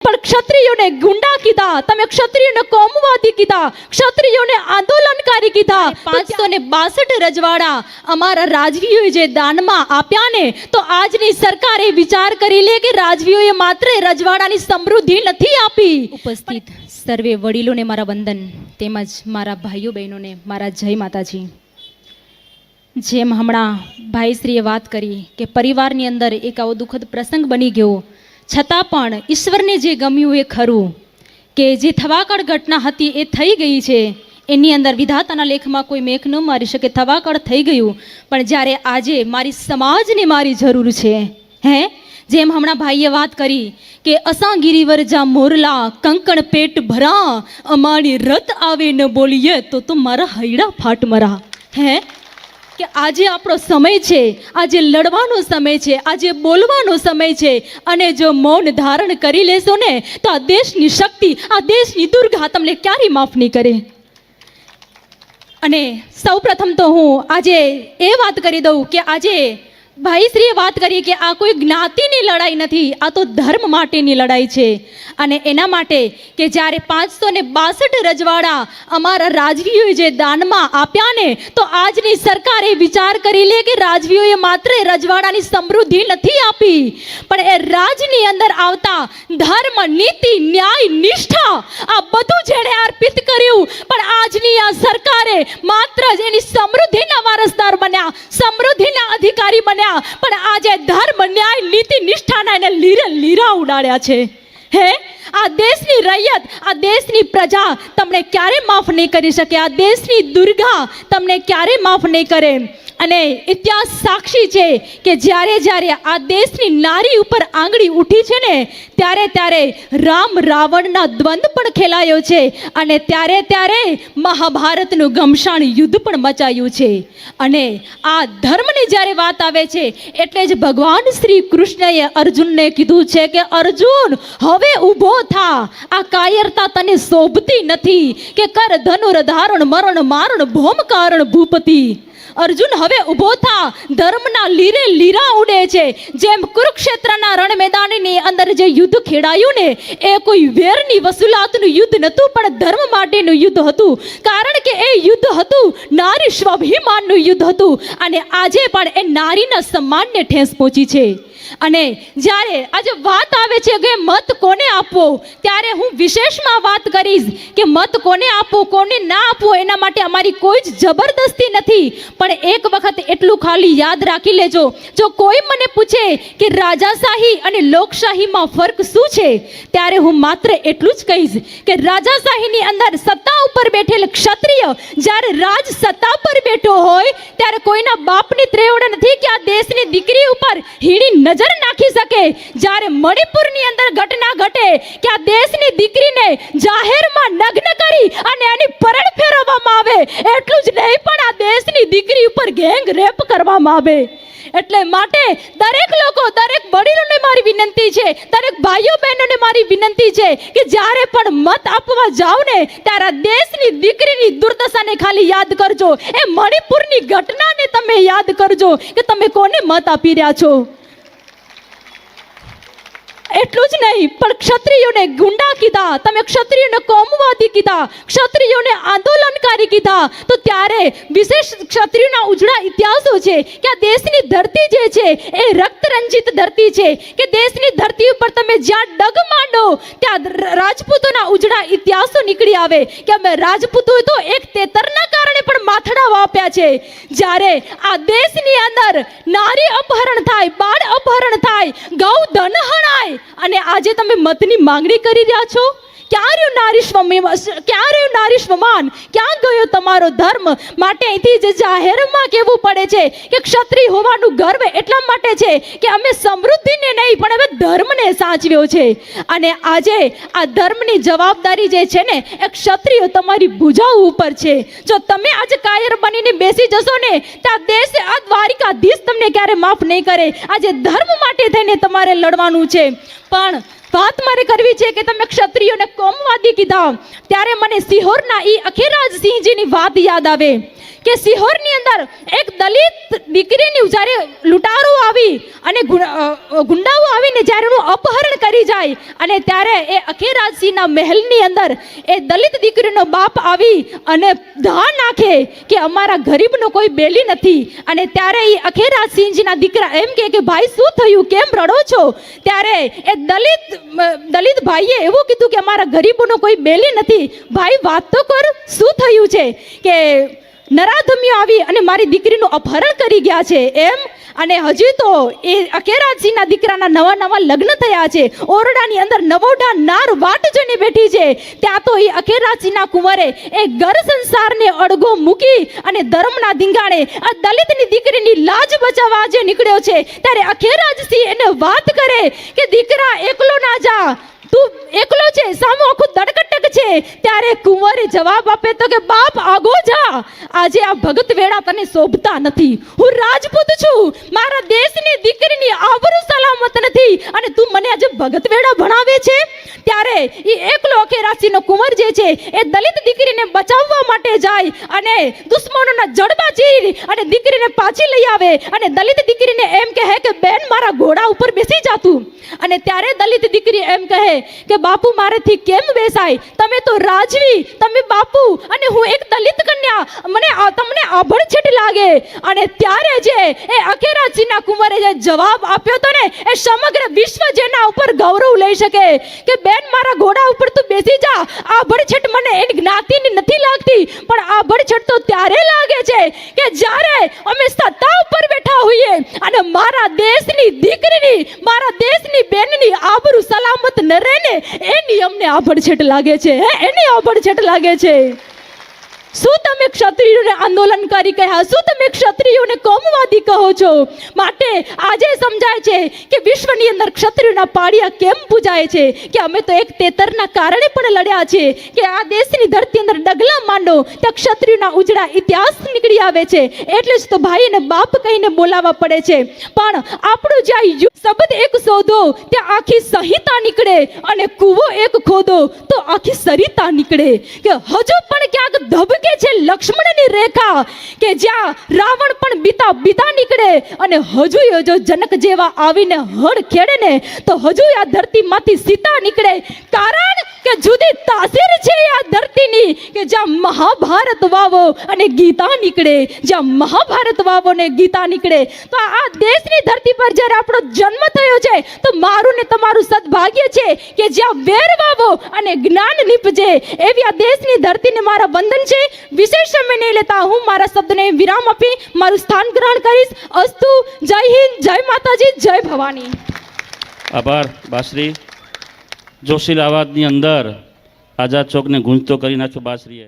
પણ ક્ષત્રિયોને ગુંડા કીધા, તમે ક્ષત્રિયોને કોમવાદી કીધા, ક્ષત્રિયોને આંદોલનકારી કીધા. 562 રજવાડા અમારા રાજવીઓએ જે દાનમાં આપ્યા ને, તો આજની સરકારે વિચાર કરી લે કે રાજવીઓએ માત્ર રજવાડાની સમૃદ્ધિ નથી આપી. ઉપસ્થિત સર્વે વડીલોને મારા વંદન, તેમજ મારા ભાઈઓ બહેનોને મારા જય માતાજી. જેમ હમણાં ભાઈશ્રીએ વાત કરી કે પરિવારની અંદર એક આવો દુઃખદ પ્રસંગ બની ગયો, છતાં પણ ઈશ્વરને જે ગમ્યું એ ખરું કે જે થવાકળ ઘટના હતી એ થઈ ગઈ છે. એની અંદર વિધાતાના લેખમાં કોઈ મેઘ ન મારી શકે, થવાકળ થઈ ગયું. પણ જ્યારે આજે મારી સમાજને મારી જરૂર છે, હે જેમ હમણાં ભાઈએ વાત કરી કે અસાં ગિરિવર જા મોરલા કંકણ પેટ ભરા, અમારી રત આવે ન બોલીએ તો મારા હૈડા ફાટ મરા. હે કે આજે આપણો સમય છે, આજે લડવાનો સમય છે, આજે બોલવાનો સમય છે. અને જો મૌન ધારણ કરી લેશો ને તો આ દેશની શક્તિ, આ દેશની દુર્ગા તમને ક્યારેય માફ નહીં કરે. અને સૌ પ્રથમ તો હું આજે એ વાત કરી દઉં કે આજે ભાઈશ્રીએ વાત કરી કે આ કોઈ જ્ઞાતિની લડાઈ નથી, આ તો ધર્મ માટેની લડાઈ છે. અને એના માટે કે જ્યારે 562 રજવાડા અમારા રાજવીઓએ જે દાનમાં આપ્યા ને, તો આજની સરકારે વિચાર કરી લે કે રાજવીઓએ માત્ર રજવાડાની સમૃદ્ધિ નથી આપી, પણ એ રાજની અંદર આવતા ધર્મ, નીતિ, ન્યાય, નિષ્ઠા આ બધું જેણે અર્પિત કર્યું. પણ આજની આ સરકારે માત્ર એની સમૃદ્ધિના વારસદાર બન્યા, સમૃદ્ધિના અધિકારી બન્યા, પણ આજે ધર્મ, ન્યાય, નીતિ, નિષ્ઠાના એને લીરા ઉડાડ્યા છે. હે આ દેશની રૈયત, આ દેશની પ્રજા તમને ક્યારે માફ નહીં કરી શકે, આ દેશની દુર્ગા તમને ક્યારે માફ નહીં કરે. અને ઇતિહાસ સાક્ષી છે કે જ્યારે જ્યારે આ દેશની નારી ઉપર આંગળી ઉઠી છે ને, ત્યારે ત્યારે રામ રાવણના દ્વંદ્વ પણ ખેલાયો છે. અને ત્યારે ત્યારે મહાભારતનું ઘમસાણ યુદ્ધ પણ મચાયું છે. અને આ ધર્મની જ્યારે વાત આવે છે, એટલે જ ભગવાન શ્રી કૃષ્ણએ અર્જુનને કીધું છે કે અર્જુન હવે ઊભો થા, આ કાયરતા તને શોભતી નથી કે કર ધનુર ધારણ મરણ મારણ ભૌમ કારણ ભૂપતિ. અર્જુન હવે ઊભો થા, ધર્મના લીરા ઉડે છે. જેમ કુરુક્ષેત્રના રણ મેદાનની અંદર જે યુદ્ધ ખેડાયું ને, એ કોઈ વેરની વસૂલાતનું યુદ્ધ નહોતું, પણ ધર્મ માટેનું યુદ્ધ હતું. કારણ કે એ યુદ્ધ હતું નારી સ્વાભિમાનનું યુદ્ધ હતું. અને આજે પણ એ નારીના સન્માનને ઠેસ પહોંચી છે. અને જ્યારે આજે વાત આવે છે કે મત કોને આપવો, ત્યારે હું વિશેષમાં વાત કરીશ કે મત કોને આપવો, કોને ના આપવો, એના માટે અમારી કોઈ જ જબરદસ્તી નથી. પણ એક વખત એટલું ખાલી યાદ રાખી લેજો, જો કોઈ મને પૂછે કે રાજાશાહી અને લોકશાહીમાં ફરક શું છે, ત્યારે હું માત્ર એટલું જ કહીશ કે રાજાશાહીની અંદર સત્તા ઉપર બેઠેલ ક્ષત્રિય જ્યારે રાજ સત્તા પર બેઠો હોય, ત્યારે કોઈના બાપની ત્રેવડ નથી કે આ દેશની દીકરી ઉપર હીણી નજર નાખી શકે. જ્યારે મણિપુરની અંદર ઘટના ઘટે કે આ દેશની દીકરીને જાહેરમાં નગ્ન કરી અને એની પરણ ફેરવવામાં આવે, એટલું જ નહીં પણ આ દેશની દીકરી ઉપર ગેંગ રેપ કરવામાં આવે. એટલે માટે દરેક લોકો, દરેક વડીલોને મારી વિનંતી છે, દરેક ભાઈઓ બહેનોને મારી વિનંતી છે કે જ્યારે પણ મત આપવા જાવ ને, ત્યારે દેશની દીકરીની દુર્દશાને ખાલી યાદ કરજો. એ મણિપુરની ઘટનાને તમે યાદ કરજો કે તમે કોને મત આપી રહ્યા છો. એટલું જ નહીં પણ ક્ષત્રિયોને ગુંડા કીધા, તમે ક્ષત્રિયોને કોમવાદી કીધા, ક્ષત્રિયોને આંદોલનકારી કીધા. તો ત્યારે વિશેષ ક્ષત્રિયોના ઉજળા ઇતિહાસો છે કે આ દેશની ધરતી જે છે એ રક્તરંજિત ધરતી છે, કે દેશની ધરતી ઉપર તમે જ્યાં ડગ માંડો ત્યાં રાજપૂતોના ઉજળા ઇતિહાસો નીકળી આવે કે અમે રાજપૂતોએ તો એક તેતરના કારણે પણ માથડા વાપ્યા છે. જ્યારે આ દેશની અંદર નારી અપહરણ થાય, બાળ અપહરણ થાય, ગૌ ધન હણાય, અને આજે તમે મતની માંગણી કરી રહ્યા છો. ક્યાં રહ્યું નારી સ્વમાન, ક્યાં ગયો તમારો ધર્મ? માટે અહીંથી જ જાહેરમાં કહેવું પડે છે કે ક્ષત્રિય હોવાનું ગર્વ એટલા માટે છે કે અમે સમૃદ્ધિને નહીં પણ હવે ધર્મને સાચવ્યો છે. અને આજે આ ધર્મની જવાબદારી જે છે ને, એ ક્ષત્રિયો તમારી ભુજાઓ ઉપર છે. જો તમે આજે કાયર બનીને બેસી જશો ને, ત્યાં દેશ, આ દ્વારિકાધીશ તમને ક્યારે માફ નહીં કરે. આજે ધર્મ માટે થઈને તમારે લડવાનું છે. પણ વાત મારે કરવી છે કે તમે ક્ષત્રિયોને કોમવાદી કીધા, ત્યારે મને સિહોરના ઈ અખેરાજસિંહજીની વાત યાદ આવે કે સિહોરની અંદર એક દલિત દીકરીની જ્યારે લૂંટારો આવી અને ગુંડાઓ આવીને જ્યારે એનું અપહરણ કરી જાય અને ત્યારે એ અખેરાજસિંહના મહેલની અંદર એ દલિત દીકરીનો બાપ આવી અને ધા નાખે કે અમારા ગરીબનો કોઈ બેલી નથી. અને ત્યારે એ અખેરાજસિંહજીના દીકરા એમ કે ભાઈ શું થયું, કેમ રડો છો? ત્યારે એ દલિત ભાઈએ એવું કીધું કે અમારા ગરીબોનો કોઈ બેલી નથી. ભાઈ વાત તો કર, શું થયું છે? કે નરાધમ્યો આવી અને મારી દીકરીનું અપહરણ કરી ગયા છે એમ. અને હજી તો એ અખેરાજસિંહના દીકરાના નવા લગ્ન થયા છે, ઓરડાની અંદર નવોઢા નાર વાટ જોઈને બેઠી છે. ત્યાં તો એ અખેરાજસિંહના કુંવરે એ ઘર સંસારને અડગો મૂકી અને ધર્મના ધીંગાણે આ દલિતની દીકરીની લાજ બચાવવા જે નીકળ્યો છે, ત્યારે અખેરાજસિંહ એને વાત કરે કે દીકરા એકલો ના જા, તું એકલો છે, સામો આખું દડકટક છે. ત્યારે કુંવરે જવાબ આપે તો કે બાપ આગો જા, આજે આ ભગત વેડા તને શોભતા નથી. હું રાજપૂત છું, મારા દેશની દીકરીની આબરૂ સલામત નથી અને તું મને આજે ભગત વેડા ભણાવે છે. ત્યારે એ એકલો અખેરાજસિંહનો કુંવર જે છે એ દલિત દીકરીને બચાવવા માટે જાય અને દુશ્મનોના જડબા ચીરી અને દીકરીને પાછી લઈ આવે અને દલિત દીકરીને એમ કહે કે બેન મારા ઘોડા ઉપર બેસી જા તું. અને ત્યારે દલિત દીકરી એમ કહે કે બાપુ મારેથી કેમ બેસાય, તમે તો રાજવી, તમે બાપુ અને હું એક દલિત કન્યા, મને તમને આભડછેટ લાગે. અને ત્યારે જે એ અખેરાજસિંહના કુંવરે જે જવાબ આપ્યો તો ને એ સમગ્ર વિશ્વ જેના ઉપર ગૌરવ લઈ શકે કે બેન મારા ઘોડા ઉપર તું બેસી જા. આભડછેટ મને એની જ્ઞાતિની નથી લાગતી, પણ આભડછેટ તો ત્યારે લાગે છે કે જ્યારે અમે સત્તા ઉપર બેઠા હોઈએ અને મારા દેશની દીકરીની, મારા દેશની બેનની આબરૂ સલામત ન રહે ને એની અમને આભડછેટ લાગે છે, એની આભડછેટ લાગે છે. શું તમે ક્ષત્રિયોને આંદોલનકારી કહ્યા? શું તમે ક્ષત્રિયોને કોમવાદી કહો છો? માટે આજે સમજાય છે કે વિશ્વની અંદર ક્ષત્રિયોના પાડિયા કેમ પૂજાય છે કે અમે તો એક તેતરના કારણે પણ લડ્યા છે કે આ દેશની ધરતી અંદર ડગલા માંડો ત્યાં ક્ષત્રિયોના ઉજળા ઇતિહાસ નીકળી આવે છે. એટલે જ તો ભાઈને બાપ કહીને બોલાવવા પડે છે. પણ આપણું જ્યાં શબ્દ એક શોધો ત્યાં આખી સંહિતા નીકળે અને કૂવો એક ખોદો તો આખી સરિતા નીકળે. કે હજુ પણ ક્યાંક ધબકે છે લક્ષ્મણની રેખા કે જ્યાં રાવણ પણ બીતા નીકળે અને હજુ જો જનક જેવા આવીને હળ ખેડે ને તો હજુ આ ધરતીમાંથી સીતા નીકળે. કારણ કે જુદી તાસીર છે આ ધરતીની કે જ્યાં મહાભારત વાવો અને ગીતા નીકળે, જ્યાં મહાભારત વાવો ને ગીતા નીકળે. તો આ દેશની ધરતી પર જ્યારે આપણો જન્મ થયો છે તો મારું ને તમારું સદભાગ્ય છે કે જ્યાં વેર વાવો અને જ્ઞાન નીપજે. એવી આ દેશની ધરતીને મારા વંદન છે. વિશેષ સમય નહીં લેતા હું મારા શબ્દને વિરામ આપી મારું સ્થાન ગ્રહણ કરીશ. અસ્તુ. જય હિન્દ, જય માતાજી, જય ભવાની. આભાર બાશ્રી. જોશીલ અવાજની અંદર આઝાદ ચોકને ગૂંજતો કરી નાખ્યો બાશ્રીએ.